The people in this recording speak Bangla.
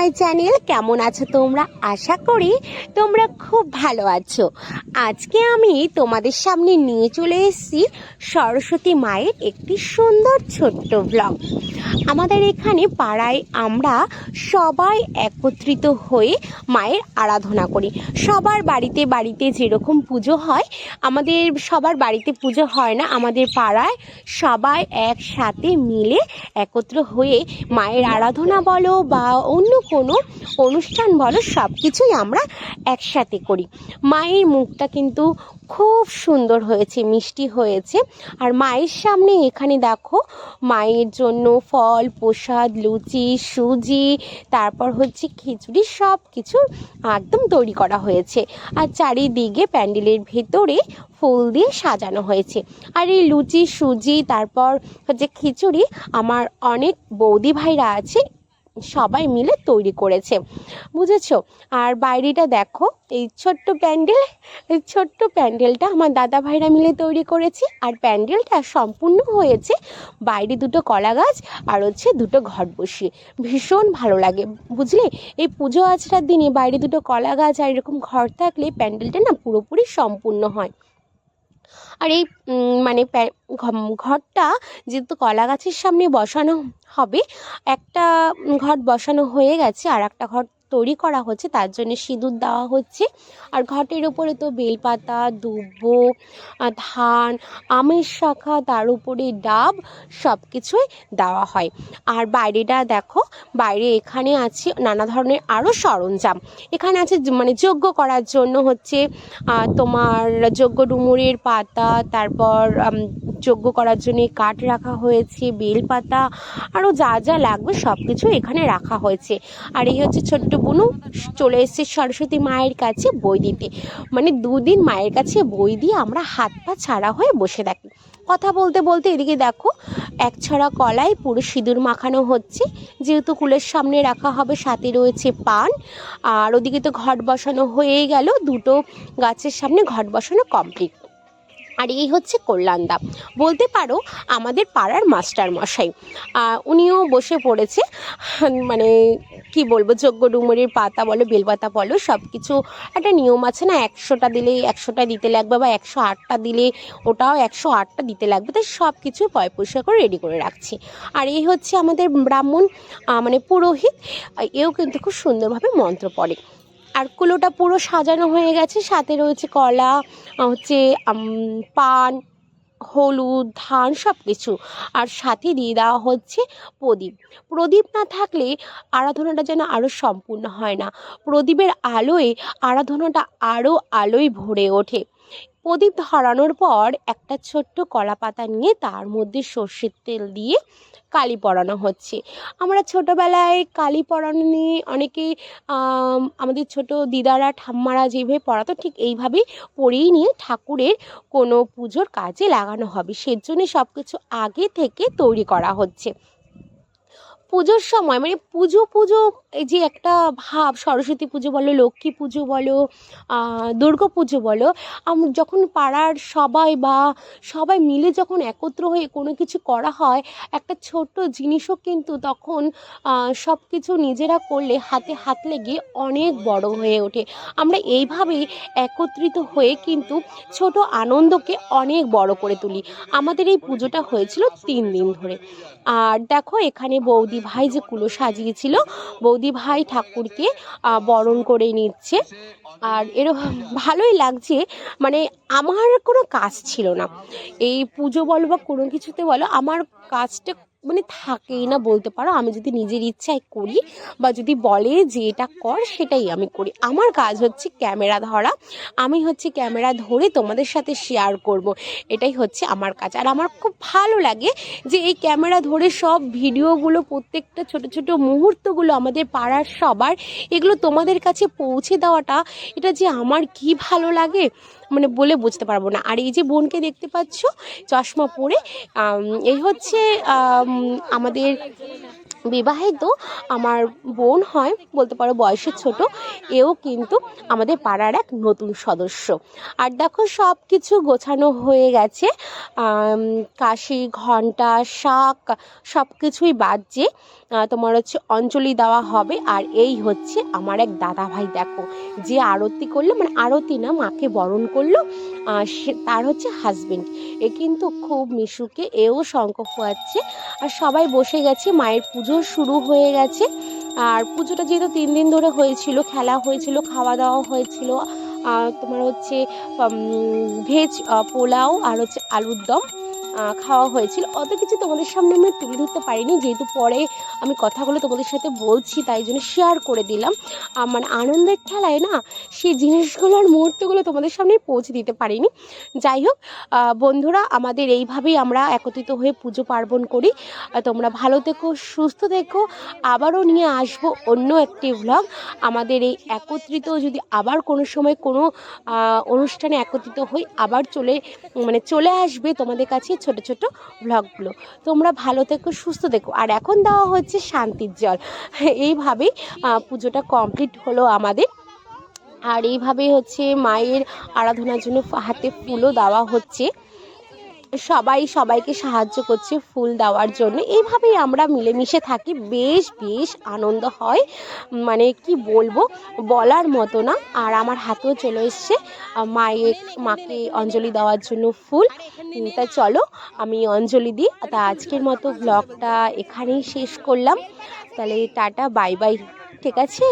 My channel. কেমন আছো তোমরা? আশা করি তোমরা খুব ভালো আছো। আজকে আমি তোমাদের সামনে নিয়ে চলে এসেছি সরস্বতী মায়ের একটি সুন্দর ছোট্ট ব্লগ। আমাদের এখানে পাড়ায় আমরা সবাই একত্রিত হয়ে মায়ের আরাধনা করি। সবার বাড়িতে বাড়িতে যেরকম পুজো হয়, আমাদের সবার বাড়িতে পুজো হয় না, আমাদের পাড়ায় সবাই একসাথে মিলে একত্র হয়ে মায়ের আরাধনা বলো বা অন্য কোনো অনুষ্ঠান বলো, সব কিছুই আমরা একসাথে করি। মায়ের মুখটা কিন্তু খুব সুন্দর হয়েছে, মিষ্টি হয়েছে। আর মায়ের সামনে এখানে দেখো মায়ের জন্য ফল প্রসাদ, লুচি, সুজি, তারপর হচ্ছে খিচুড়ি, সব কিছু একদম তৈরি করা হয়েছে। আর চারিদিকে প্যান্ডেলের ভেতরে ফুল দিয়ে সাজানো হয়েছে। আর এই লুচি, সুজি, তারপর হচ্ছে খিচুড়ি আমার অনেক বৌদি ভাইরা আছে, সবাই মিলে তৈরি করেছে, বুঝেছো? আর বাইরেটা দেখো, এই ছোট্ট প্যান্ডেলটা আমার দাদা ভাইরা মিলে তৈরি করেছে। আর প্যান্ডেলটা সম্পূর্ণ হয়েছে বাইরে দুটো কলা গাছ আর হচ্ছে দুটো ঘট বসিয়ে। ভীষণ ভালো লাগে, বুঝলে? এই পুজো আজরার দিনে বাইরে দুটো কলা গাছ আর এরকম ঘর থাকলে প্যান্ডেলটা না পুরোপুরি সম্পূর্ণ হয়। আর এই মানে ঘরটা যেহেতু কলা গাছের সামনে বসানো হবে, একটা ঘট বসানো হয়ে গেছে, আর একটা ঘট তৈরি করা হচ্ছে, তার জন্য সিঁদুর দেওয়া হচ্ছে। আর ঘটের উপরে তো বেলপাতা, দুব্বো, ধান, আমের শাখা, তার উপরে ডাব, সব কিছুই দেওয়া হয়। আর বাইরেটা দেখো, বাইরে এখানে আছে নানা ধরনের আরও সরঞ্জাম। এখানে আছে মানে যজ্ঞ করার জন্য হচ্ছে তোমার যজ্ঞ ডুমুরের পাতা, তারপর যজ্ঞ করার জন্য কাঠ রাখা হয়েছে, বেলপাতা, আরও যা যা লাগবে সব কিছু এখানে রাখা হয়েছে। আর এই হচ্ছে ছোট্ট বুনু চলে এসেছে সরস্বতী মায়ের কাছে বই দিতে। মানে দুদিন মায়ের কাছে বই দিয়ে আমরা হাত পা ছাড়া হয়ে বসে থাকি। কথা বলতে বলতে এদিকে দেখো এক ছড়া কলাই পুরো সিঁদুর মাখানো হচ্ছে, যেহেতু কুলের সামনে রাখা হবে, সাথে রয়েছে পান। আর ওদিকে তো ঘট বসানো হয়েই গেল, দুটো গাছের সামনে ঘট বসানো কমপ্লিট। আর এই হচ্ছে কল্যাণদা, বলতে পারো আমাদের পাড়ার মাস্টার মশাই। উনিও বসে পড়েছে। মানে কি বলবো, যজ্ঞ ডুমুরের পাতা বলো, বেলপাতা বলো, সব কিছু একটা নিয়ম আছে না, 100টা দিলে 100টা দিতে লাগবে, বা 108টা দিলে ওটাও 108টা দিতে লাগবে। তাই সব কিছু পরিষ্কার করে রেডি করে রাখছি। আর এই হচ্ছে আমাদের ব্রাহ্মণ, মানে পুরোহিত, এও কিন্তু খুব সুন্দরভাবে মন্ত্র পড়ে। আর কুলোটা পুরো সাজানো হয়ে গেছে, সাথে রয়েছে কলা, হচ্ছে পান, হলুদ, ধান, সব কিছু। আর সাথে দিয়ে দেওয়া হচ্ছে প্রদীপ। প্রদীপ না থাকলে আরাধনাটা যেন আরও সম্পূর্ণ হয় না। প্রদীপের আলোয় আরাধনাটা আরও আলোয় ভরে ওঠে। প্রদীপ ধরানোর পর একটা ছোট্ট কলা পাতা নিয়ে তার মধ্যে সর্ষের তেল দিয়ে কালি পরানো হচ্ছে। আমরা ছোটোবেলায় কালি পরানো নিয়ে অনেকেই আমাদের ছোট দিদারা ঠাম্মারা যেভাবে পড়াতো, ঠিক এইভাবেই পরিয়ে নিয়ে ঠাকুরের কোনো পুজোর কাজে লাগানো হবে, সেজন্য সব কিছু আগে থেকে তৈরি করা হচ্ছে। পুজোর সময় মানে পুজো পুজো এই যে একটা ভাব, সরস্বতী পুজো বলো, লক্ষ্মী পুজো বলো, দুর্গা পুজো বলো, যখন পাড়ার সবাই বা সবাই মিলে যখন একত্র হয়ে কোনো কিছু করা হয়, একটা ছোট্ট জিনিসও কিন্তু তখন সব কিছু নিজেরা করলে হাতে হাত লেগে অনেক বড় হয়ে ওঠে। আমরা এইভাবেই একত্রিত হয়ে কিন্তু ছোট আনন্দকে অনেক বড় করে তুলি। আমাদের এই পুজোটা হয়েছিল 3 দিন ধরে। আর দেখো এখানে বৌদি ভাই যে কুলো সাজিয়েছিল, বৌদি ভাই ঠাকুরকে বরণ করে নিচ্ছে। আর এরকম ভালোই লাগছে। মানে আমার কোনো কাজ ছিল না এই পুজো বলো বা কোনো কিছুতে বলো, আমার কাজটা মানে থাকেই না বলতে পারো। আমি যদি নিজের ইচ্ছায় করি বা যদি বলে যে এটা কর, সেটাই আমি করি। আমার কাজ হচ্ছে ক্যামেরা ধরা, আমি হচ্ছে ক্যামেরা ধরে তোমাদের সাথে শেয়ার করব, এটাই হচ্ছে আমার কাজ। আর আমার খুব ভালো লাগে যে এই ক্যামেরা ধরে সব ভিডিওগুলো, প্রত্যেকটা ছোট ছোট মুহূর্তগুলো আমাদের পাড়ার সবার, এগুলো তোমাদের কাছে পৌঁছে দেওয়াটা, এটা যে আমার কি ভালো লাগে মানে বলে বুঝতে পারবো না। আর এই যে বোনকে দেখতে পাচ্ছ চশমা পরে, এই হচ্ছে আমাদের বিবাহিত আমার বোন হয়, বলতে পারো বয়সে ছোট, এও কিন্তু আমাদের পাড়ার এক নতুন সদস্য। আর দেখো সব কিছু গোছানো হয়ে গেছে, কাশি, ঘণ্টা, শাক সব কিছুই বাজছে। তোমার হচ্ছে অঞ্জলি দেওয়া হবে। আর এই হচ্ছে আমার এক দাদা ভাই, দেখো যে আরতি করলো, মানে আরতি না, মাকে বরণ করলো, সে তার হচ্ছে হাজবেন্ড। এ কিন্তু খুব মিশুকে, এও শঙ্খ ফোয়াচ্ছে। আর সবাই বসে গেছে, মায়ের পুজো শুরু হয়ে গেছে। আর পুজোটা যেহেতু 3 দিন ধরে হয়েছিল, খেলা হয়েছিল, খাওয়া দাওয়া হয়েছিল, তোমার হচ্ছে ভেজ পোলাও আর হচ্ছে আলুর দম খাওয়া হয়েছিল। অত কিছু তোমাদের সামনে আমি তুলে ধরতে পারিনি, যেহেতু পরে আমি কথাগুলো তোমাদের সাথে বলছি, তাই জন্য শেয়ার করে দিলাম। মানে আনন্দের খেলায় না সেই জিনিসগুলোর মুহূর্তগুলো তোমাদের সামনে পৌঁছে দিতে পারিনি। যাই হোক বন্ধুরা, আমাদের এইভাবেই আমরা একত্রিত হয়ে পুজো পার্বণ করি। তোমরা ভালো থেকো, সুস্থ থেকো। আবারও নিয়ে আসবো অন্য একটি ভ্লগ। আমাদের এই একত্রিত যদি আবার কোনো সময় কোনো অনুষ্ঠানে একত্রিত হই, আবার চলে আসবে তোমাদের কাছে ছোট ছোট ভ্লগগুলো। তোমরা ভালো থেকো, সুস্থ থেকো। আর এখন দেওয়া হচ্ছে শান্তির জল। এইভাবেই পুজোটা কমপ্লিট হলো আমাদের। আর এইভাবেই হচ্ছে মায়ের আরাধনার জন্য হাতে ফুলও দেওয়া হচ্ছে, সবাই সবাইকে সাহায্য করছে ফুল দেওয়ার জন্য। এইভাবেই আমরা মিলেমিশে থাকি, বেশ বেশ আনন্দ হয়, মানে কি বলবো, বলার মতো না। আর আমার হাতেও চলে এসছে মাকে অঞ্জলি দেওয়ার জন্য ফুল। তা চলো আমি অঞ্জলি দিই। তা আজকের মতো ব্লগটা এখানেই শেষ করলাম। তাহলে টাটা, বাই বাই, ঠিক আছে।